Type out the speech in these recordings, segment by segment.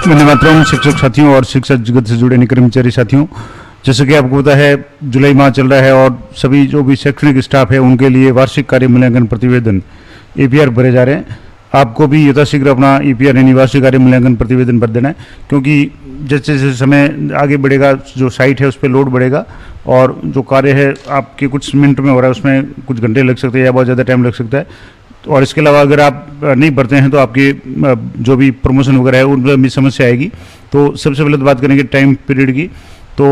वंदे मातरम। शिक्षक साथियों और शिक्षा जगत से जुड़े कर्मचारी साथियों, जैसे कि आपको पता है जुलाई माह चल रहा है और सभी जो भी शैक्षणिक स्टाफ है उनके लिए वार्षिक कार्य मूल्यांकन प्रतिवेदन एपीआर भरे जा रहे हैं। आपको भी यथाशीघ्र अपना एपीआर यानी वार्षिक कार्य मूल्यांकन प्रतिवेदन भर देना है, क्योंकि जैसे जैसे समय आगे बढ़ेगा जो साइट है उस पर लोड बढ़ेगा और जो कार्य है आपके कुछ मिनट में हो रहा है उसमें कुछ घंटे लग सकते हैं या बहुत ज़्यादा टाइम लग सकता है। और इसके अलावा अगर आप नहीं भरते हैं तो आपके जो भी प्रमोशन वगैरह है उनमें भी समस्या आएगी। तो सबसे पहले तो बात करेंगे टाइम पीरियड की। तो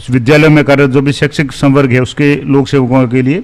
विद्यालय में कार्यरत जो भी शैक्षिक संवर्ग है उसके लोक सेवकों के लिए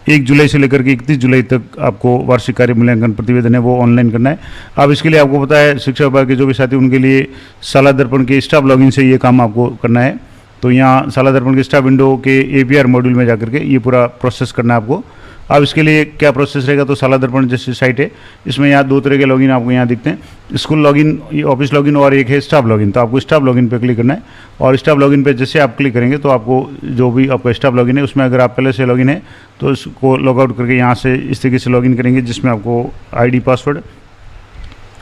1 जुलाई से लेकर के 31 जुलाई तक आपको वार्षिक कार्य मूल्यांकन प्रतिवेदन है वो ऑनलाइन करना है। अब इसके लिए आपको पता है शिक्षा विभाग के जो भी साथी उनके लिए साला दर्पण के स्टाफ लॉगिन से ये काम आपको करना है। तो यहाँ साला दर्पण के स्टाफ विंडो के एपीआर मॉड्यूल में जाकर के ये पूरा प्रोसेस करना है आपको। अब इसके लिए क्या प्रोसेस रहेगा, तो साला दर्पण जैसी साइट है, इसमें यहाँ 2 तरह के लॉगिन आपको यहाँ दिखते हैं, स्कूल लॉगिन, ऑफिस लॉगिन और एक है स्टाफ लॉगिन। तो आपको स्टाफ लॉगिन पे क्लिक करना है और स्टाफ लॉगिन पे जैसे आप क्लिक करेंगे तो आपको जो भी आपका स्टाफ लॉगिन है उसमें अगर आप पहले से लॉगिन है तो इसको लॉग आउट करके यहाँ से इस तरीके से लॉगिन करेंगे जिसमें आपको आईडी, पासवर्ड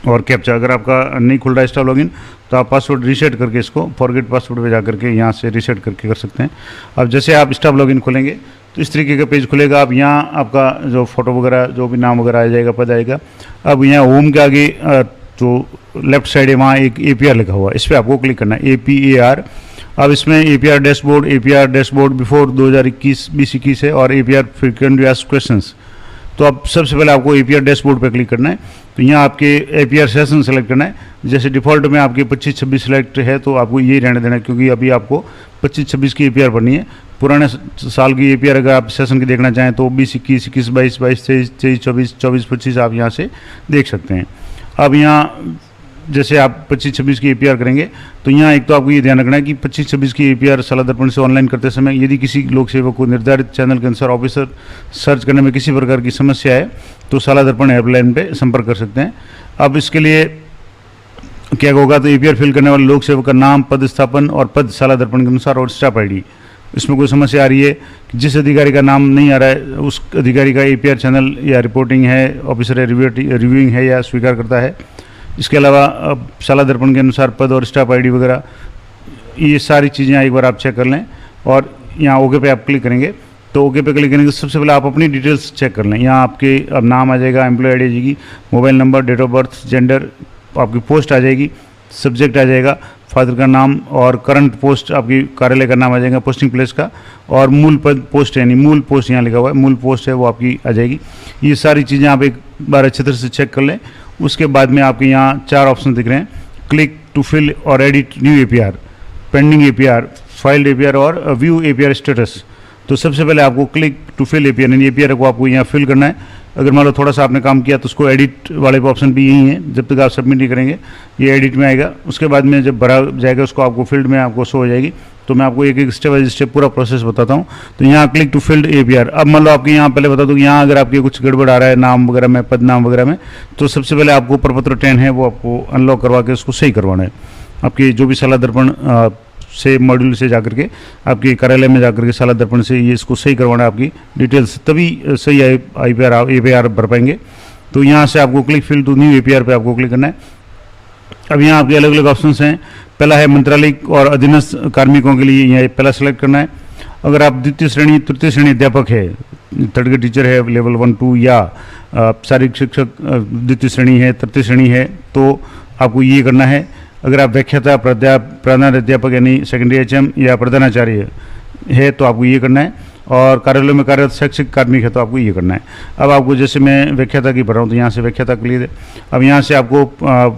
और कैप्चा, अगर आपका नहीं खुल रहा है स्टाफ लॉगिन तो आप पासवर्ड रीसेट करके इसको फॉरगेट पासवर्ड पे जा करके यहाँ से रीसेट करके कर सकते हैं। अब जैसे आप स्टाफ लॉगिन खोलेंगे तो इस तरीके का पेज खुलेगा। अब यहाँ आपका जो फोटो वगैरह जो भी नाम वगैरह आ जाएगा, पद आएगा। अब यहाँ होम के आगे जो लेफ्ट साइड है वहाँ एक एपीआर लिखा हुआ है, इस पर आपको क्लिक करना है, एपीएआर। अब इसमें एपीआर डैशबोर्ड बिफोर 2021 है और एपीआर फ्रीक्वेंटली आस्क्ड क्वेश्चंस। तो अब सबसे पहले आपको एपीआर डैशबोर्ड पर क्लिक करना है। तो यहाँ आपके एपीआर सेशन सेलेक्ट करना है। जैसे डिफ़ॉल्ट में आपके 25-26 सेलेक्ट है तो आपको यही रहने देना है, क्योंकि अभी आपको 25-26 की एपीआर भरनी है। पुराने साल की एपीआर अगर आप सेशन की देखना चाहें तो 20-21, 21-22, 22-23, 24, 24-25 आप यहाँ से देख सकते हैं। अब यहाँ जैसे आप 25-26 की एपीआर करेंगे तो यहाँ एक तो आपको ये ध्यान रखना है कि 25-26 की एपीआर साला दर्पण से ऑनलाइन करते समय यदि किसी लोक सेवक को निर्धारित चैनल के अनुसार ऑफिसर सर्च करने में किसी प्रकार की समस्या है तो साला दर्पण हेल्पलाइन पे संपर्क कर सकते हैं। अब इसके लिए क्या होगा, तो एपीआर फिल करने वाले लोक सेवक का नाम, पद स्थापन और पद साला दर्पण के अनुसार और स्टाफ आईडी। इसमें कोई समस्या आ रही है कि जिस अधिकारी का नाम नहीं आ रहा है उस अधिकारी का एपीआर चैनल या रिपोर्टिंग है, ऑफिसर है, रिव्यूइंग है या स्वीकार करता है। इसके अलावा साला दर्पण के अनुसार पद और स्टाफ आईडी वगैरह, ये सारी चीज़ें एक बार आप चेक कर लें। और यहाँ ओके पे आप क्लिक करेंगे तो ओके पे क्लिक करेंगे तो सबसे पहले आप अपनी डिटेल्स चेक कर लें। यहाँ आपके अब नाम आ जाएगा, एम्प्लॉय आईडी आ जाएगी, mobile number, date of birth, gender, आपकी पोस्ट आ जाएगी, सब्जेक्ट आ जाएगा, फादर का नाम और करंट पोस्ट आपकी कार्यालय का नाम आ जाएगा, पोस्टिंग प्लेस का, और मूल पद पोस्ट यानी मूल पोस्ट यहाँ लिखा हुआ है, मूल पोस्ट है वो आपकी आ जाएगी। ये सारी चीज़ें आप एक बार अच्छे तरह से चेक कर लें। उसके बाद में आपके यहाँ 4 ऑप्शन दिख रहे हैं, क्लिक टू फिल और edit new APR, pending APR, filed APR और व्यू एपीआर स्टेटस। तो सबसे पहले आपको क्लिक टू फिल एपीआर यानी एपीआर को आपको यहाँ फिल करना है। अगर मान लो थोड़ा सा आपने काम किया तो उसको एडिट वाले ऑप्शन भी यही है, जब तक आप सबमिट नहीं करेंगे ये एडिट में आएगा। उसके बाद में जब भरा जाएगा उसको आपको फील्ड में आपको शो हो जाएगी। तो मैं आपको एक एक स्टेप बाय स्टेप पूरा प्रोसेस बताता हूँ। तो यहाँ क्लिक टू फिल्ड एपीआर। अब मान लो आपके यहाँ पहले बता दूँ कि यहाँ अगर आपके कुछ गड़बड़ आ रहा है नाम वगैरह में, पद नाम वगैरह में, तो सबसे पहले आपको प्रपत्र 10 है वो आपको अनलॉक करवा के उसको सही करवाना है। आपकी जो भी साला दर्पण से मॉड्यूल से जाकर के आपके कार्यालय में जाकर के साला दर्पण से ये इसको सही करवाना है आपकी डिटेल्स, तभी सही एपीआर भर पाएंगे। तो यहाँ से आपको click fill to new APR पे आपको क्लिक करना है। अब यहाँ आपके अलग अलग ऑप्शंस हैं। पहला है मंत्रालय और अधीनस्थ कार्मिकों के लिए, यहाँ पहला सेलेक्ट करना है। अगर आप द्वितीय श्रेणी तृतीय श्रेणी अध्यापक है, थर्ड ग्रेड टीचर है लेवल 1-2 या शारीरिक शिक्षक द्वितीय श्रेणी है, तृतीय श्रेणी है, तो आपको ये करना है। अगर आप व्याख्याता, प्रधानाध्यापक यानी सेकेंडरी एचएम या प्रधानाचार्य है तो आपको ये करना है। और कार्यालय में कार्यरत शैक्षिक कार्मिक है तो आपको ये करना है। अब आपको जैसे मैं व्याख्याता की भर रहा हूँ तो यहाँ से व्याख्याता क्लियर है। अब यहाँ से आपको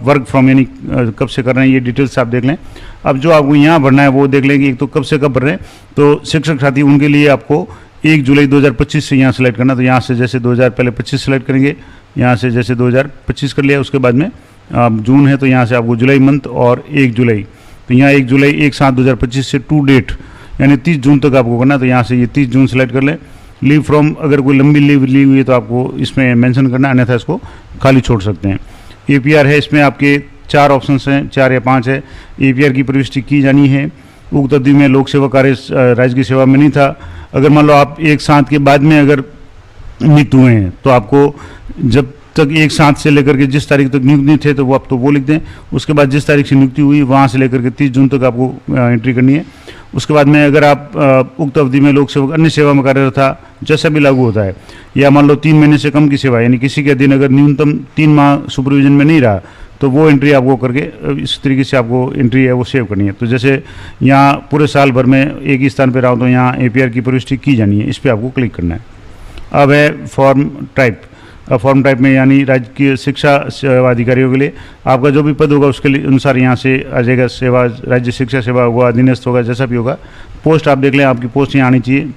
वर्क फ्रॉम यानी कब से कर रहे हैं ये डिटेल्स आप देख लें। अब जो आपको यहाँ भरना है वो देख लें कि एक तो कब से कब भर रहे हैं। तो शिक्षक साथी उनके लिए आपको 1 जुलाई 2025 से यहाँ सेलेक्ट करना। तो यहाँ से जैसे 2025 सेलेक्ट करेंगे, यहाँ से जैसे 2025 कर लिया, उसके बाद में जून है तो यहाँ से आपको जुलाई मंथ और 1 जुलाई, तो यहाँ 1 जुलाई 1/7/2025 से टू डेट यानी 30 जून तक आपको करना है। तो यहाँ से ये 30 जून सेलेक्ट कर लें। लीव फ्रॉम, अगर कोई लंबी लीव ली हुई है तो आपको इसमें मेंशन करना, अन्यथा इसको खाली छोड़ सकते हैं। एपीआर है, इसमें आपके 4 ऑप्शन हैं, 4 या 5 है। एपीआर की प्रविष्टि की जानी है। उक्त अवधि में लोक सेवा कार्य राज्य की सेवा में नहीं था। अगर मान लो आप 1/7 के बाद में अगर नियुक्त हुए हैं तो आपको जब तक एक साथ से लेकर के जिस तारीख तक नियुक्त थे तो वो आप तो वो लिख दें। उसके बाद जिस तारीख से नियुक्ति हुई वहाँ से लेकर के 30 जून तक आपको एंट्री करनी है। उसके बाद में अगर आप उक्त अवधि में लोक सेवक अन्य सेवा में कार्यरत था, जैसा भी लागू होता है, या मान लो 3 महीने से कम की सेवा, यानी किसी के अधीन अगर न्यूनतम 3 माह सुपरविजन में नहीं रहा, तो वो एंट्री आपको करके इस तरीके से आपको एंट्री है वो सेव करनी है। तो जैसे यहाँ पूरे साल भर में एक ही स्थान पर रहा हो तो यहाँ APR की प्रविष्टि की जानी है, इस पर आपको क्लिक करना है। अब है फॉर्म टाइप। अब फॉर्म टाइप में यानी राज्य की शिक्षा सेवा अधिकारियों के लिए आपका जो भी पद होगा उसके लिए अनुसार यहाँ से आ जाएगा। सेवा राज्य शिक्षा सेवा होगा, अधीनस्थ होगा, जैसा भी होगा। पोस्ट आप देख लें, आपकी पोस्ट यहाँ आनी चाहिए।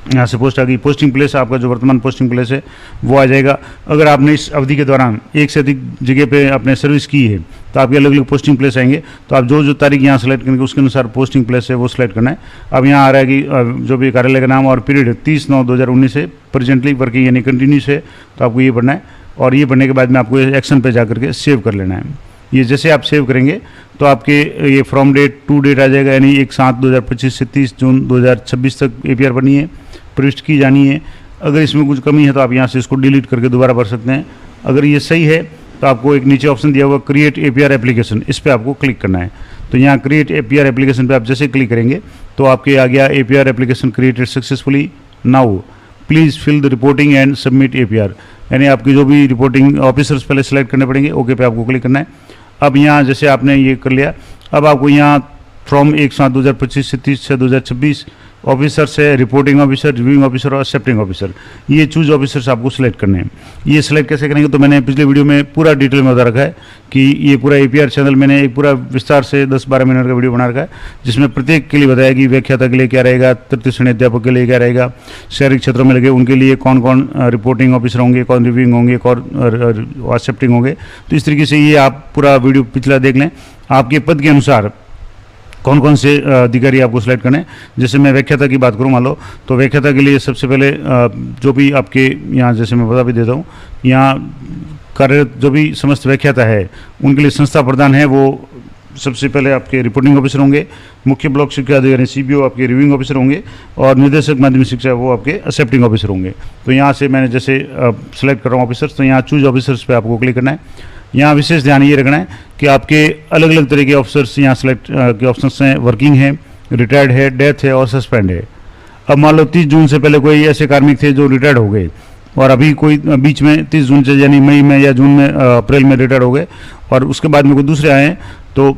यहाँ से पोस्ट आ गई। पोस्टिंग प्लेस आपका जो वर्तमान पोस्टिंग प्लेस है वो आ जाएगा। अगर आपने इस अवधि के दौरान एक से अधिक जगह पे आपने सर्विस की है तो आपके अलग अलग पोस्टिंग प्लेस आएंगे। तो आप जो जो तारीख यहाँ सेलेक्ट करेंगे उसके अनुसार पोस्टिंग प्लेस है वो सिलेक्ट करना है। अब यहाँ आ रहा है कि जो भी कार्यालय का नाम और पीरियड 30/9/2019 से प्रेजेंटली वर्किंग यानी कंटिन्यूस है, तो आपको ये पढ़ना है। और ये पढ़ने के बाद में आपको एक्शन पे जा करके सेव कर लेना है। ये जैसे आप सेव करेंगे तो आपके ये फ्रॉम डेट टू डेट आ जाएगा, यानी 1/7/2025 से 30 जून 2026 तक APR बनी है, प्रविष्ट की जानी है। अगर इसमें कुछ कमी है तो आप यहाँ से इसको डिलीट करके दोबारा भर सकते हैं। अगर ये सही है तो आपको एक नीचे ऑप्शन दिया हुआ क्रिएट APR एप्लीकेशन, इस पर आपको क्लिक करना है। तो यहाँ क्रिएट APR एप्लीकेशन पे आप जैसे क्लिक करेंगे तो आपके आ गया APR application created successfully, now please fill the reporting and submit APR, यानी आपकी जो भी रिपोर्टिंग ऑफिसर्स पहले सेलेक्ट करने पड़ेंगे। ओके पे आपको क्लिक करना है। अब यहाँ जैसे आपने ये कर लिया, अब आपको यहाँ फ्रॉम 1/7/2025 से 30/6/2026 ऑफिसर्स है, रिपोर्टिंग ऑफिसर, रिव्यूइंग ऑफिसर और एक्सेप्टिंग ऑफिसर, ये चूज ऑफिसर्स आपको सिलेक्ट करने हैं। ये सिलेक्ट कैसे करेंगे तो मैंने पिछले वीडियो में पूरा डिटेल में बता रखा है कि ये पूरा APR चैनल मैंने एक पूरा विस्तार से 10-12 मिनट का वीडियो बना रखा है, जिसमें प्रत्येक के लिए बताया कि व्याख्याता के लिए क्या रहेगा, तृतीय श्रेणी अध्यापक के लिए क्या रहेगा, शहरी क्षेत्रों में लगे उनके लिए कौन कौन रिपोर्टिंग ऑफिसर होंगे, कौन रिव्यूइंग होंगे, कौन एक्सेप्टिंग होंगे। तो इस तरीके से ये आप पूरा वीडियो पिछला देख लें। आपके पद के अनुसार कौन कौन से अधिकारी आपको सिलेक्ट करने हैं। जैसे मैं व्याख्याता की बात करूँ मान लो, तो व्याख्याता के लिए सबसे पहले जो भी आपके यहाँ जैसे मैं बता भी देता हूँ, यहाँ कार्यरत जो भी समस्त व्याख्याता है उनके लिए संस्था प्रधान है वो सबसे पहले आपके रिपोर्टिंग ऑफिसर होंगे, मुख्य ब्लॉक शिक्षा अधिकारी CBO आपके रिव्यूइंग ऑफिसर होंगे, और निर्देशक माध्यमिक शिक्षा वो आपके एक्सेप्टिंग ऑफिसर होंगे। तो यहाँ से मैंने जैसे सेलेक्ट कर रहा हूँ ऑफिसर्स, तो यहाँ चूज ऑफिसर्स पे आपको क्लिक करना है। यहाँ विशेष ध्यान ये रखना है कि आपके अलग अलग तरह के ऑफिसर्स यहाँ सेलेक्ट के ऑप्शंस हैं, वर्किंग है, रिटायर्ड है, डेथ है और सस्पेंड है। अब मान लो 30 जून से पहले कोई ऐसे कार्मिक थे जो रिटायर्ड हो गए और अभी कोई बीच में 30 जून से यानी मई में या जून में अप्रैल में रिटायर्ड हो गए और उसके बाद में कोई दूसरे आए हैं, तो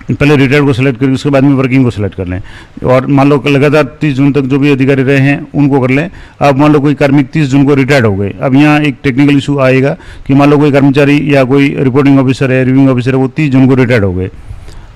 पहले रिटायर्ड को सिलेक्ट करके उसके बाद में वर्किंग को सिलेक्ट कर लें। और मान लो लगातार 30 जून तक जो भी अधिकारी रहे हैं उनको कर लें। अब मान लो कोई कार्मिक 30 जून को रिटायर्ड हो गए, अब यहाँ एक टेक्निकल इशू आएगा कि मान लो कोई कर्मचारी या कोई रिपोर्टिंग ऑफिसर है, रिव्यूइंग ऑफिसर है, वो 30 जून को रिटायर्ड हो गए।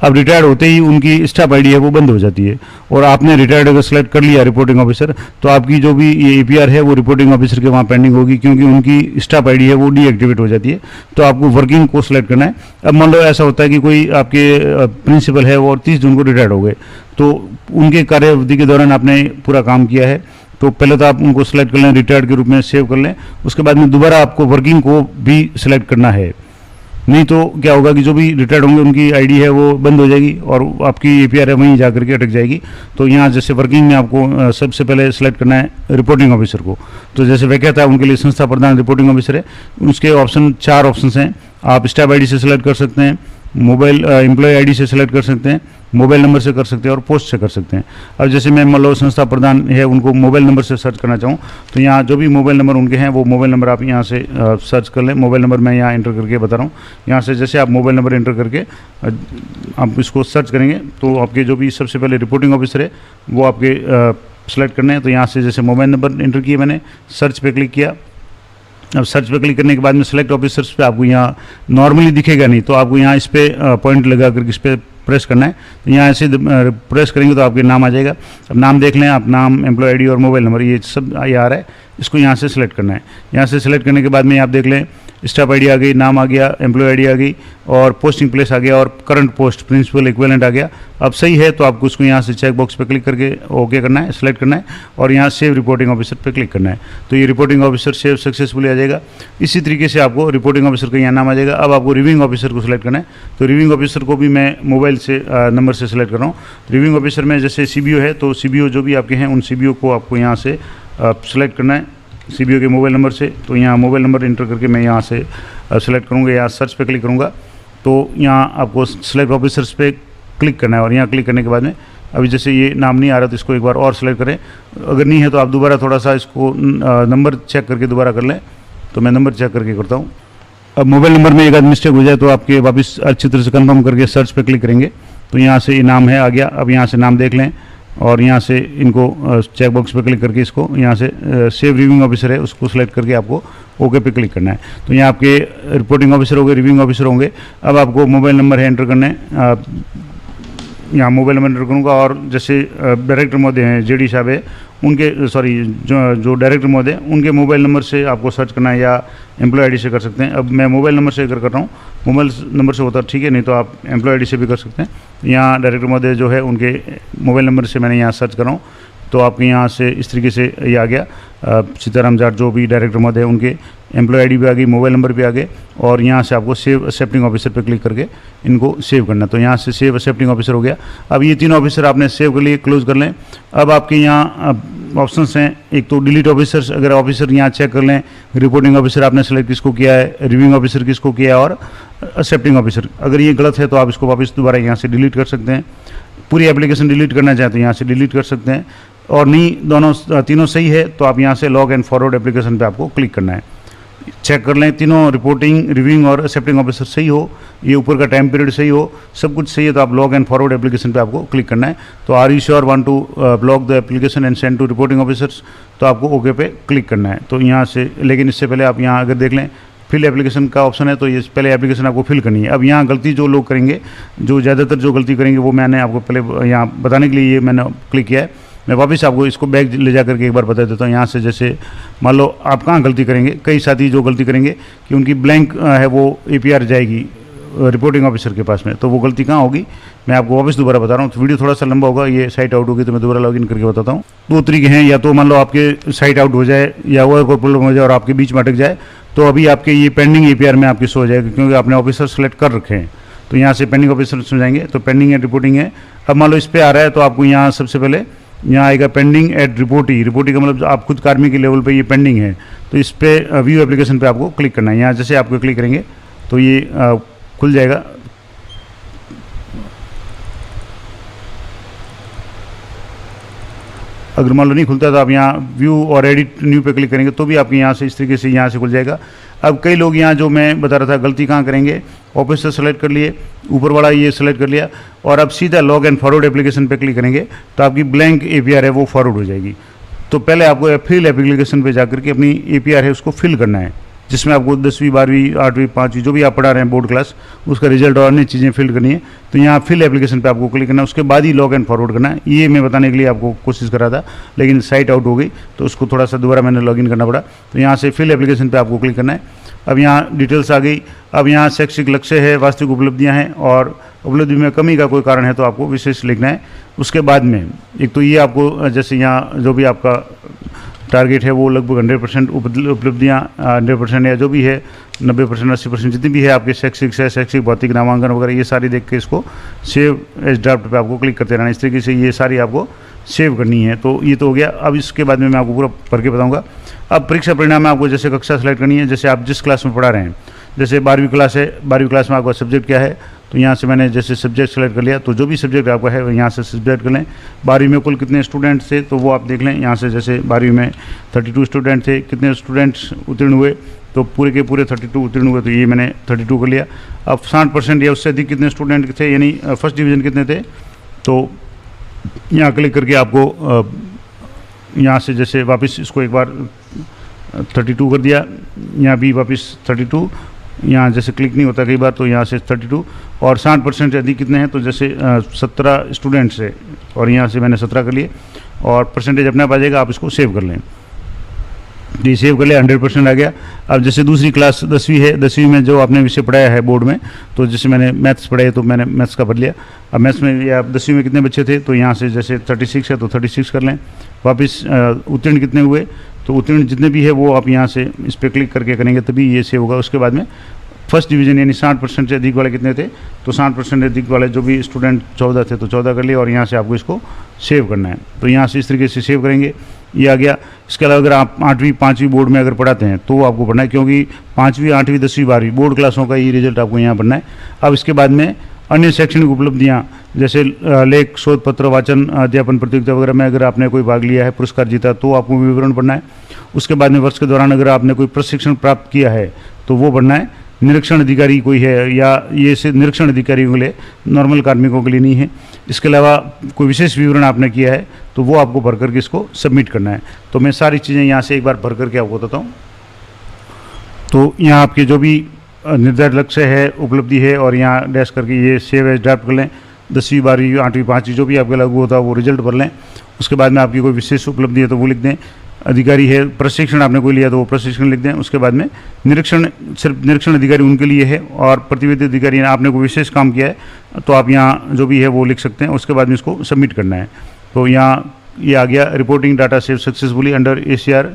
अब रिटायर्ड होते ही उनकी स्टाफ आईडी है वो बंद हो जाती है, और आपने रिटायर्ड अगर सेलेक्ट कर लिया रिपोर्टिंग ऑफिसर, तो आपकी जो भी ये APR है वो रिपोर्टिंग ऑफिसर के वहाँ पेंडिंग होगी, क्योंकि उनकी स्टाफ आईडी है वो डीएक्टिवेट हो जाती है। तो आपको वर्किंग को सिलेक्ट करना है। अब मान लो ऐसा होता है कि कोई आपके प्रिंसिपल है वो 30 जून को रिटायर्ड हो गए, तो उनके कार्य अवधि के दौरान आपने पूरा काम किया है, तो पहले तो आप उनको सिलेक्ट कर लें, रिटायर्ड के रूप में सेव कर लें। उसके बाद में दोबारा आपको वर्किंग को भी सिलेक्ट करना है, नहीं तो क्या होगा कि जो भी रिटायर्ड होंगे उनकी आईडी है वो बंद हो जाएगी और आपकी APR है वहीं जा करके अटक जाएगी। तो यहाँ जैसे वर्किंग में आपको सबसे पहले सेलेक्ट करना है रिपोर्टिंग ऑफिसर को। तो जैसे व्याख्याता उनके लिए संस्था प्रधान रिपोर्टिंग ऑफिसर है, उसके ऑप्शन 4 ऑप्शन हैं। आप स्टाफ आईडी से सिलेक्ट कर सकते हैं, मोबाइल एम्प्लॉय आईडी से सिलेक्ट कर सकते हैं, मोबाइल नंबर से कर सकते हैं और पोस्ट से कर सकते हैं। अब जैसे मैं मान लो संस्था प्रधान है उनको मोबाइल नंबर से सर्च करना चाहूँ, तो यहाँ जो भी मोबाइल नंबर उनके हैं वो मोबाइल नंबर आप यहाँ से सर्च कर लें। मोबाइल नंबर मैं यहाँ एंटर करके बता रहा हूँ। यहाँ से जैसे आप मोबाइल नंबर एंटर करके आप इसको सर्च करेंगे तो आपके जो भी सबसे पहले रिपोर्टिंग ऑफिसर है वो आपके सेलेक्ट करने हैं। तो यहाँ से जैसे मोबाइल नंबर एंटर किया मैंने, सर्च पे क्लिक किया। अब सर्च पे क्लिक करने के बाद में सेलेक्ट ऑफिसर्स पे आपको यहाँ नॉर्मली दिखेगा नहीं, तो आपको यहाँ इस पर पॉइंट लगा करके इस पर प्रेस करना है। तो यहाँ ऐसे प्रेस करेंगे तो आपके नाम आ जाएगा। अब नाम देख लें आप, नाम, एम्प्लॉय आईडी और मोबाइल नंबर ये सब ये आ रहा है, इसको यहाँ से सिलेक्ट करना है। यहाँ से सिलेक्ट करने के बाद में आप देख लें स्टाफ आईडी आ गई, नाम आ गया, एम्प्लॉय आईडी आ गई और पोस्टिंग प्लेस आ गया और करंट पोस्ट प्रिंसिपल इक्विवेलेंट आ गया। अब सही है तो आपको उसको यहाँ से चेक बॉक्स पे क्लिक करके ओके करना है, सेलेक्ट करना है और यहाँ सेव रिपोर्टिंग ऑफिसर पे क्लिक करना है। तो ये रिपोर्टिंग ऑफिसर सेव सक्सेसफुली आ जाएगा। इसी तरीके से आपको रिपोर्टिंग ऑफिसर का यहाँ नाम आ जाएगा। अब आपको रिव्यूइंग ऑफिसर को सिलेक्ट करना है, तो रिव्यूइंग ऑफिसर को भी मैं मोबाइल से नंबर से सिलेक्ट कर रहा हूँ। रिव्यूइंग ऑफिसर में जैसे CBO है तो CBO जो भी आपके हैं उन CBO को आपको यहाँ से सिलेक्ट करना है। CBO के मोबाइल नंबर से। तो यहाँ मोबाइल नंबर इंटर करके मैं यहाँ से सेलेक्ट करूँगा, यहाँ सर्च पे क्लिक करूँगा। तो यहाँ आपको सेलेक्ट ऑफिसर्स पे क्लिक करना है और यहाँ क्लिक करने के बाद में अभी जैसे ये नाम नहीं आ रहा तो इसको एक बार और सेलेक्ट करें। अगर नहीं है तो आप दोबारा थोड़ा सा इसको नंबर चेक करके दोबारा कर लें। तो मैं नंबर चेक करके करता हूँ। अब मोबाइल नंबर में एक आध मिस्टेक हो जाए तो आपके वापस अच्छी तरह से कंफर्म करके सर्च पे क्लिक करेंगे तो यहाँ से ये नाम है आ गया। अब यहाँ से नाम देख लें और यहाँ से इनको चेक बॉक्स पे क्लिक करके इसको यहाँ से सेव रिव्यूइंग ऑफिसर है उसको सेलेक्ट करके आपको ओके पे क्लिक करना है। तो यहाँ आपके रिपोर्टिंग ऑफिसर होंगे, रिव्यूइंग ऑफिसर होंगे। अब आपको मोबाइल नंबर है एंटर करना है। यहाँ मोबाइल नंबर एंटर करूँगा और जैसे डायरेक्टर महोदय हैं JD साहब है उनके जो डायरेक्टर महोदय उनके मोबाइल नंबर से आपको सर्च करना है या एम्प्लॉय ID से कर सकते हैं। अब मैं मोबाइल नंबर से कर रहा हूँ, मोबाइल नंबर से होता ठीक है, नहीं तो आप एम्प्लॉय ID से भी कर सकते हैं। यहाँ डायरेक्टर महोदय जो है उनके मोबाइल नंबर से मैंने यहाँ सर्च कर रहा हूँ तो आपके यहाँ से इस तरीके से ये आ गया। सीताराम जाट जो भी डायरेक्टर महोदय उनके एम्प्लॉय ID भी आ गई, मोबाइल नंबर भी आ गए और यहाँ से आपको सेव एक्सेप्टिंग ऑफिसर पे क्लिक करके इनको सेव करना। तो यहाँ से सेव एक्सेप्टिंग ऑफिसर हो गया। अब ये तीनों ऑफिसर आपने सेव कर लिए, क्लोज कर लें। अब आपके यहाँ ऑप्शंस हैं, एक तो डिलीट ऑफिसर्स, अगर ऑफिसर यहाँ चेक कर लें, रिपोर्टिंग ऑफिसर आपने सेलेक्ट किसको किया है, रिव्यूइंग ऑफिसर किसको किया है और एक्सेप्टिंग ऑफिसर। अगर ये गलत है तो आप इसको वापस दोबारा यहाँ से डिलीट कर सकते हैं। पूरी एप्लीकेशन डिलीट करना चाहते हैं यहाँ से डिलीट कर सकते हैं और नहीं तीनों सही है तो आप यहाँ से लॉग एंड फॉरवर्ड एप्लीकेशन पे आपको क्लिक करना है। चेक कर लें तीनों रिपोर्टिंग, रिव्यूइंग और एक्सेप्टिंग ऑफिसर सही हो, ये ऊपर का टाइम पीरियड सही हो, सब कुछ सही है तो आप लॉग एंड फॉरवर्ड एप्लीकेशन पे आपको क्लिक करना है। तो are you sure want to block the application and send to reporting officers, तो आपको ओके पे क्लिक करना है। तो यहाँ से, लेकिन इससे पहले आप यहाँ अगर देख लें फिल एप्लीकेशन का ऑप्शन है तो ये पहले एप्लीकेशन आपको फिल करनी है। अब यहाँ गलती जो लोग करेंगे, जो ज़्यादातर जो गलती करेंगे वो मैंने आपको पहले यहाँ बताने के लिए ये मैंने क्लिक किया है। मैं वापस आपको इसको बैक ले जा करके एक बार बता देता हूँ। यहाँ से जैसे मान लो आप कहाँ गलती करेंगे, कई साथी जो गलती करेंगे कि उनकी ब्लैंक है वो APR जाएगी रिपोर्टिंग ऑफिसर के पास में, तो वो गलती कहाँ होगी मैं आपको वापस दोबारा बता रहा हूँ। तो वीडियो थोड़ा सा लंबा होगा, ये साइट आउट होगी तो मैं दोबारा लॉगिन करके बताता हूँ। दो तरीके हैं, या तो मान लो आपके साइट आउट हो जाए या और कोई प्रॉब्लम हो जाए और आपके बीच में अटक जाए तो अभी आपके ये पेंडिंग APR में आपकी शो हो जाएगा क्योंकि आपने ऑफिसर सेलेक्ट कर रखे हैं। तो यहाँ से पेंडिंग ऑफिसर में जाएंगे तो पेंडिंग एट रिपोर्टिंग है। अब मान लो इस पर आ रहा है तो आपको यहाँ सबसे पहले यहाँ आएगा पेंडिंग एट रिपोर्टी। रिपोर्टी का मतलब आप खुद कार्मिक के लेवल पे ये पेंडिंग है तो इस पर व्यू एप्लीकेशन पे आपको क्लिक करना है। यहाँ जैसे आपको क्लिक करेंगे तो ये खुल जाएगा। अगर मान लो नहीं खुलता तो आप यहाँ व्यू और एडिट न्यू पे क्लिक करेंगे तो भी आपके यहाँ से इस तरीके से यहाँ से खुल जाएगा। अब कई लोग यहाँ जो मैं बता रहा था गलती कहाँ करेंगे, ऑफिसर सेलेक्ट कर लिए, ऊपर वाला ये सेलेक्ट कर लिया और अब सीधा लॉग एंड फॉरवर्ड एप्लीकेशन पे क्लिक करेंगे तो आपकी ब्लैंक APR है वो फॉरवर्ड हो जाएगी। तो पहले आपको फिल एप्लीकेशन पे जाकर के अपनी APR है उसको फिल करना है, जिसमें आपको 10वीं 12वीं 8वीं 5वीं जो भी आप पढ़ा रहे हैं बोर्ड क्लास उसका रिजल्ट और अन्य चीज़ें फिल करनी है। तो यहाँ फिल एप्लीकेशन पे आपको क्लिक करना है, उसके बाद ही लॉग एंड फॉरवर्ड करना है। ये मैं बताने के लिए आपको कोशिश कर रहा था लेकिन साइट आउट हो गई तो उसको थोड़ा सा दोबारा मैंने लॉगिन करना पड़ा। तो यहाँ से फिल एप्लीकेशन पे आपको क्लिक करना है। अब यहाँ डिटेल्स आ गई। अब यहाँ शैक्षिक लक्ष्य है, वास्तविक उपलब्धियाँ हैं और उपलब्धि में कमी का कोई कारण है तो आपको विशेष लिखना है। उसके बाद में एक तो ये आपको जैसे यहाँ जो भी आपका टारगेट है वो लगभग 100% उपलब्धियाँ 100% या जो भी है 90% 80% जितनी भी है आपके शैक्षिक से शैक्षिक भौतिक नामांकन वगैरह ये सारी देख के इसको सेव एज ड्राफ्ट पे आपको क्लिक करते रहना। इस तरीके से ये सारी आपको सेव करनी है। तो ये तो हो गया। अब इसके बाद में मैं आपको पूरा पढ़ के बताऊँगा। अब परीक्षा परिणाम में आपको जैसे कक्षा सेलेक्ट करनी है, जैसे आप जिस क्लास में पढ़ा रहे हैं, जैसे 12वीं क्लास है, 12वीं क्लास में आपका सब्जेक्ट क्या है तो यहाँ से मैंने जैसे सब्जेक्ट सेलेक्ट कर लिया तो जो भी सब्जेक्ट आपका है यहाँ से सब्जेक्ट कर लें। 12वीं में कुल कितने स्टूडेंट थे तो वो आप देख लें। यहाँ से जैसे 12वीं में 32 स्टूडेंट थे, कितने स्टूडेंट्स उत्तीर्ण हुए तो पूरे के पूरे 32 उत्तीर्ण हुए तो ये मैंने 32 कर लिया। अब 60% या उससे अधिक कितने स्टूडेंट थे यानी फर्स्ट डिवीज़न कितने थे तो यहाँ क्लिक करके आपको यहाँ से जैसे वापस इसको एक बार 32 कर दिया, यहाँ भी वापस 32, यहाँ जैसे क्लिक नहीं होता कई बार तो यहाँ से 32 और 60% से अधिक कितने हैं तो जैसे 17 स्टूडेंट्स है और यहाँ से मैंने 17 कर लिए और परसेंटेज अपने आप आ जाएगा। आप इसको सेव कर लें। जी सेव कर लिया, 100% आ गया। अब जैसे दूसरी क्लास 10वीं है, 10वीं में जो आपने विषय पढ़ाया है बोर्ड में तो जैसे मैंने मैथ्स पढ़ाया तो मैंने मैथ्स का भर लिया। अब मैथ्स में या 10वीं में कितने बच्चे थे तो यहाँ से जैसे 36 है तो 36 कर लें। वापस उत्तीर्ण कितने हुए तो उत्तीर्ण जितने भी है वो आप यहाँ से इस पर क्लिक करके करेंगे तभी ये सेव होगा। उसके बाद में फर्स्ट डिवीज़न यानी 60% से अधिक वाले कितने थे तो 60% से अधिक वाले जो भी स्टूडेंट 14 थे तो 14 कर लिए और यहाँ से आपको इसको सेव करना है। तो यहाँ से इस तरीके से सेव करेंगे। ये आ गया। इसके अलावा अगर आप 8वीं 5वीं बोर्ड में अगर पढ़ाते हैं तो आपको पढ़ना है, क्योंकि 5वीं 8वीं 10वीं 12वीं बोर्ड क्लासों का ये रिजल्ट आपको यहाँ पढ़ना है। अब इसके बाद में अन्य शैक्षणिक उपलब्धियाँ जैसे लेख, शोध पत्र, वाचन, अध्यापन प्रतियोगिता वगैरह में अगर आपने कोई भाग लिया है, पुरस्कार जीता, तो आपको विवरण पढ़ना है। उसके बाद में वर्ष के दौरान अगर आपने कोई प्रशिक्षण प्राप्त किया है तो वो पढ़ना है। निरीक्षण अधिकारी कोई है या ये सिर्फ निरीक्षण अधिकारियों के लिए, नॉर्मल कार्मिकों के लिए नहीं है। इसके अलावा कोई विशेष विवरण आपने किया है तो वो आपको भर करके इसको सबमिट करना है। तो मैं सारी चीज़ें यहाँ से एक बार भर करके आपको बताता हूँ। तो यहाँ आपके जो भी निर्धारित लक्ष्य है, उपलब्धि है, और यहाँ डैश करके ये सेव एज ड्राफ्ट कर लें। 10वीं 12वीं 8वीं 5वीं जो भी आपके लागू होता है वो रिजल्ट भर लें। उसके बाद में आपकी कोई विशेष उपलब्धि है तो वो लिख दें। अधिकारी है, प्रशिक्षण आपने कोई लिया तो वो प्रशिक्षण लिख दें। उसके बाद में निरीक्षण, सिर्फ निरीक्षण अधिकारी उनके लिए है, और प्रतिवेदी अधिकारी आपने कोई विशेष काम किया है तो आप यहाँ जो भी है वो लिख सकते हैं। उसके बाद में इसको सबमिट करना है। तो यहाँ ये आ गया, reporting data save successfully under ACR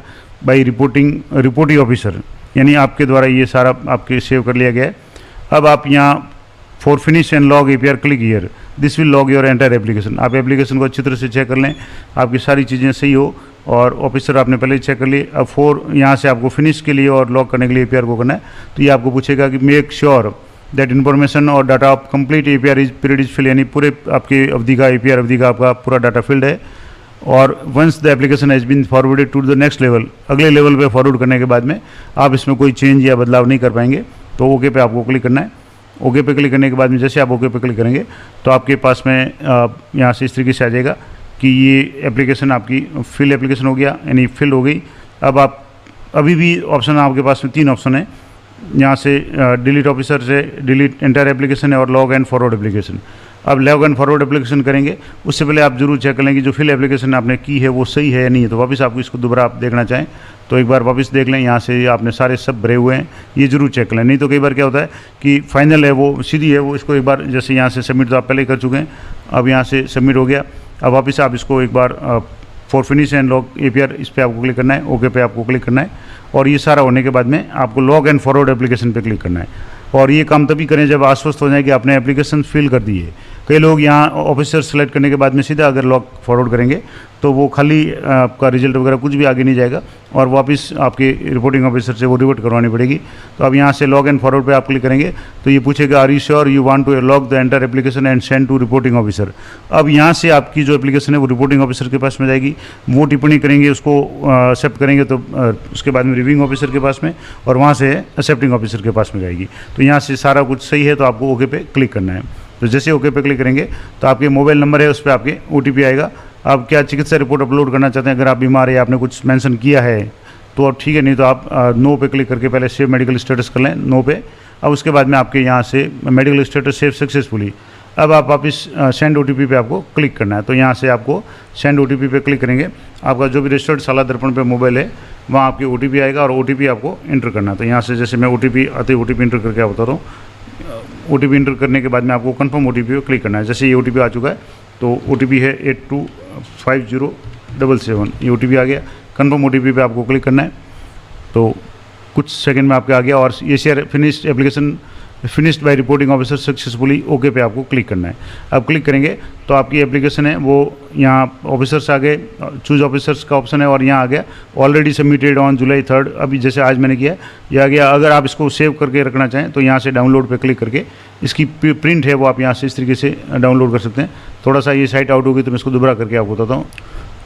by reporting officer, यानी आपके द्वारा ये सारा आपके सेव कर लिया गया है। अब आप यहाँ for finish and log APR click here, this will log your entire application. आप एप्लीकेशन को अच्छी तरह से चेक कर लें, आपकी सारी चीज़ें सही हो, और ऑफिसर आपने पहले ही चेक कर लिए। अब यहाँ से आपको फिनिश के लिए और लॉग करने के लिए APR को करना है। तो ये आपको पूछेगा कि मेक श्योर दैट इन्फॉर्मेशन और data of complete APR is period is fill, यानी पूरे आपके अवधि का APR अवधि का आपका पूरा डाटा फिल्ड है। और once the application has been forwarded to the next level, अगले लेवल पे फॉरवर्ड करने के बाद में आप इसमें कोई चेंज या बदलाव नहीं कर पाएंगे। तो ओके पे आपको क्लिक करना है। ओके पे क्लिक करने के बाद में जैसे आप ओके पे क्लिक करेंगे तो आपके पास में यहाँ से इस तरीके से आ जाएगा कि ये एप्लीकेशन आपकी फिल एप्लीकेशन हो गया, यानी फिल हो गई। अब आप अभी भी ऑप्शन आपके पास में 3 ऑप्शन है। यहाँ से डिलीट ऑफिसर से डिलीट एंटायर एप्लीकेशन है, और लॉग एंड फॉरवर्ड एप्लीकेशन। अब लॉग एंड फॉरवर्ड एप्लीकेशन करेंगे उससे पहले आप जरूर चेक कर लें कि जो फिल एप्लीकेशन आपने की है वो सही है या नहीं है। तो वापस आपको इसको दोबारा आप देखना चाहें तो एक बार वापस देख लें। यहाँ से आपने सारे सब भरे हुए हैं, ये जरूर चेक कर लें। नहीं तो कई बार क्या होता है कि फाइनल है वो सीधी है, वो इसको एक बार जैसे यहाँ से सबमिट तो आप पहले कर चुके हैं, अब यहाँ से सबमिट हो गया। अब वापस आप इसको एक बार for finish and log APR इस पर आपको क्लिक करना है, ओके पे आपको क्लिक करना है। और ये सारा होने के बाद में आपको लॉग एंड फॉरवर्ड एप्लीकेशन पे क्लिक करना है। और ये काम तभी करें जब आश्वस्त हो जाए कि आपने एप्लीकेशन फिल कर दी है। कई लोग यहाँ ऑफिसर सेलेक्ट करने के बाद में सीधा अगर लॉग फॉरवर्ड करेंगे तो वो खाली आपका रिजल्ट वगैरह कुछ भी आगे नहीं जाएगा, और वापस आपके रिपोर्टिंग ऑफिसर से वो रिवर्ट करवानी पड़ेगी। तो अब यहाँ से लॉग एंड फॉरवर्ड पे आप क्लिक करेंगे तो ये पूछेगा are you sure you want to log the entire application and send to reporting officer. अब यहाँ से आपकी जो एप्लीकेशन है वो रिपोर्टिंग ऑफिसर के पास में जाएगी, वो टिप्पणी करेंगे, उसको एक्सेप्ट करेंगे तो उसके बाद में रिव्यूइंग ऑफिसर के पास में, और वहाँ से एक्सेप्टिंग ऑफिसर के पास में जाएगी। तो यहाँ से सारा कुछ सही है तो आपको ओके पे क्लिक करना है। तो जैसे ओके पे क्लिक करेंगे तो आपके मोबाइल नंबर है उस पर आपके OTP आएगा। आप क्या चिकित्सा रिपोर्ट अपलोड करना चाहते हैं, अगर आप बीमार है, आपने कुछ मेंशन किया है तो अब ठीक है, नहीं तो आप नो पे क्लिक करके पहले सेव मेडिकल स्टेटस कर लें, नो पे। अब उसके बाद में आपके यहाँ से मेडिकल स्टेटस सेव सक्सेसफुली। अब आप वापस सेंड OTP पे आपको क्लिक करना है। तो यहाँ से आपको सेंड OTP पे क्लिक करेंगे, आपका जो भी रजिस्टर्ड साला दर्पण पे मोबाइल है वहाँ आपकी OTP आएगा, और OTP आपको एंटर करना है। तो यहाँ से जैसे मैं OTP आते ही OTP एंटर करके आप बता रहा हूँ। OTP एंटर करने के बाद में आपको कंफर्म OTP पे क्लिक करना है। जैसे ये OTP आ चुका है तो OTP है 825077, ये OTP आ गया। कंफर्म OTP पे आपको क्लिक करना है तो कुछ सेकंड में आपके आ गया। और ACR finished application finished by reporting officer successfully, okay पे आपको क्लिक करना है। अब क्लिक करेंगे तो आपकी एप्लीकेशन है वो यहाँ ऑफिसर्स आ गए, चूज ऑफिसर्स का ऑप्शन है, और यहाँ आ गया already submitted on July 3rd, अभी जैसे आज मैंने किया यह आ गया। अगर आप इसको सेव करके रखना चाहें तो यहाँ से डाउनलोड पे क्लिक करके इसकी प्रिंट है वो आप यहाँ से इस तरीके से डाउनलोड कर सकते हैं। थोड़ा सा ये साइट आउट होगी तो मैं इसको दोबारा करके आपको बताता हूँ।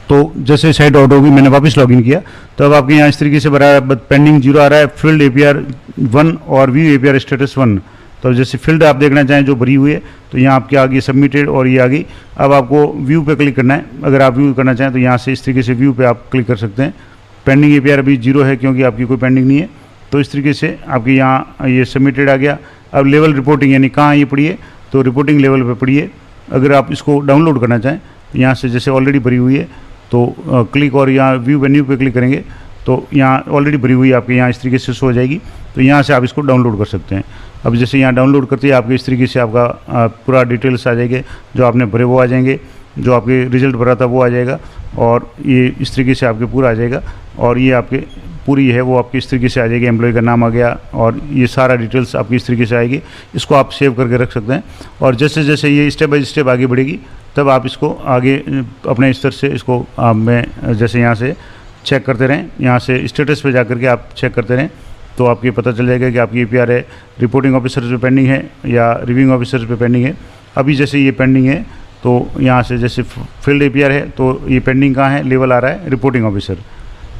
तो जैसे साइट आउट होगी, मैंने वापस लॉगिन किया तो अब आपके यहाँ इस तरीके से भरा है, पेंडिंग 0 आ रहा है, फील्ड APR 1 और व्यू APR स्टेटस 1। तो जैसे फील्ड आप देखना चाहें जो भरी हुई है तो यहाँ आपके आ गई सबमिटेड, और ये आ गई। अब आपको व्यू पे क्लिक करना है। अगर आप व्यू करना चाहें तो यहाँ से इस तरीके से व्यू पे आप क्लिक कर सकते हैं। पेंडिंग APR अभी 0 है क्योंकि आपकी कोई पेंडिंग नहीं है। तो इस तरीके से आपके यहाँ ये सबमिटेड आ गया। अब लेवल रिपोर्टिंग, यानी कहाँ ये पढ़िए तो रिपोर्टिंग लेवल पे पढ़िए। अगर आप इसको डाउनलोड करना चाहें यहाँ से जैसे ऑलरेडी भरी हुई है तो क्लिक, और यहाँ व्यू मेन्यू पे क्लिक करेंगे तो यहाँ ऑलरेडी भरी हुई आपके यहाँ इस तरीके से शो हो जाएगी। तो यहाँ से आप इसको डाउनलोड कर सकते हैं। अब जैसे यहाँ डाउनलोड करते ही आपके इस तरीके से आपका पूरा डिटेल्स आ जाएंगे, जो आपने भरे वो आ जाएंगे, जो आपके रिजल्ट भरा था वो आ जाएगा, और ये इस तरीके से आपके पूरा आ जाएगा। और ये आपके पूरी है वो आपकी इस तरीके से आ जाएगी, एम्प्लॉय का नाम आ गया, और ये सारा डिटेल्स आपकी इस तरीके से आएगी। इसको आप सेव करके रख सकते हैं। और जैसे जैसे ये स्टेप बाय स्टेप आगे बढ़ेगी तब आप इसको आगे अपने स्तर से इसको आप में जैसे यहाँ से चेक करते रहें, यहाँ से स्टेटस पे जा करके आप चेक करते रहें, तो आपको पता चल जाएगा कि आपकी APR है रिपोर्टिंग ऑफिसर्स पे पेंडिंग है या रिव्यूइंग ऑफिसर्स पे पेंडिंग है। अभी जैसे ये पेंडिंग है तो यहाँ से जैसे फील्ड APR है तो ये पेंडिंग कहाँ है, लेवल आ रहा है रिपोर्टिंग ऑफिसर।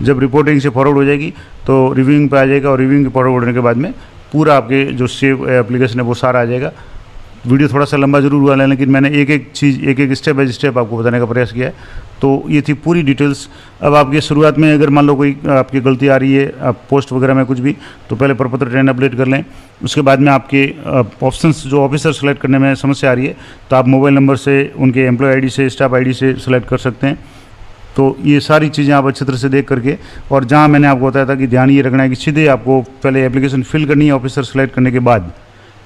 जब रिपोर्टिंग से फॉरवर्ड हो जाएगी तो रिव्यूइंग पे आ जाएगा और रिव्यूइंग के फॉरवर्ड होने के बाद में पूरा आपके जो सेव एप्लीकेशन है वो सारा आ जाएगा। वीडियो थोड़ा सा लंबा जरूर हुआ है, लेकिन मैंने एक एक चीज़ एक एक स्टेप बाय स्टेप आपको बताने का प्रयास किया है। तो ये थी पूरी डिटेल्स। अब आपके शुरुआत में अगर मान लो कोई आपकी गलती आ रही है आप पोस्ट वगैरह में कुछ भी, तो पहले प्रपत्र ट्रेन अपडेट कर लें। उसके बाद में आपके ऑप्शंस जो ऑफिसर सेलेक्ट करने में समस्या आ रही है तो आप मोबाइल नंबर से उनके एम्प्लॉय ID से स्टाफ ID से सेलेक्ट कर सकते हैं। तो ये सारी चीज़ें आप अच्छी तरह से देख करके, और जहाँ मैंने आपको बताया था कि ध्यान ये रखना है कि सीधे आपको पहले एप्लीकेशन फिल करनी है ऑफिसर सेलेक्ट करने के बाद।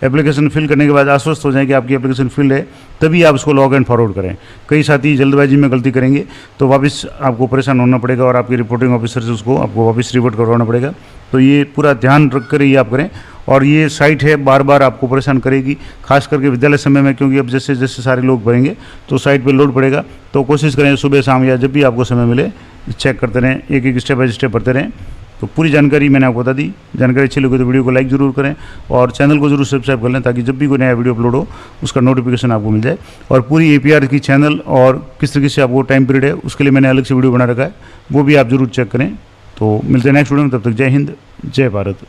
एप्लीकेशन फिल करने के बाद आश्वस्त हो जाए कि आपकी एप्लीकेशन फिल है, तभी आप उसको लॉग एंड फॉरवर्ड करें। कई साथी जल्दबाजी में गलती करेंगे तो वापस आपको परेशान होना पड़ेगा और आपकी रिपोर्टिंग ऑफिसर से उसको आपको वापस रिपोर्ट करवाना पड़ेगा। तो ये पूरा ध्यान रख कर ही आप करें। और ये साइट है बार बार आपको परेशान करेगी, खास करके विद्यालय समय में, क्योंकि अब जैसे जैसे सारे लोग भरेंगे तो साइट पर लोड पड़ेगा। तो कोशिश करें सुबह शाम या जब भी आपको समय मिले चेक करते रहें, एक एक स्टेप बाय स्टेप पढ़ते रहें। तो पूरी जानकारी मैंने आपको बता दी। जानकारी अच्छी लगी तो वीडियो को लाइक जरूर करें और चैनल को जरूर सब्सक्राइब कर लें, ताकि जब भी कोई नया वीडियो अपलोड हो उसका नोटिफिकेशन आपको मिल जाए। और पूरी APR की चैनल और किस तरीके से आपको टाइम पीरियड है उसके लिए मैंने अलग से वीडियो बना रखा है, वो भी आप जरूर चेक करें। तो मिलते हैं नेक्स्ट वीडियो में, तब तक जय हिंद जय भारत।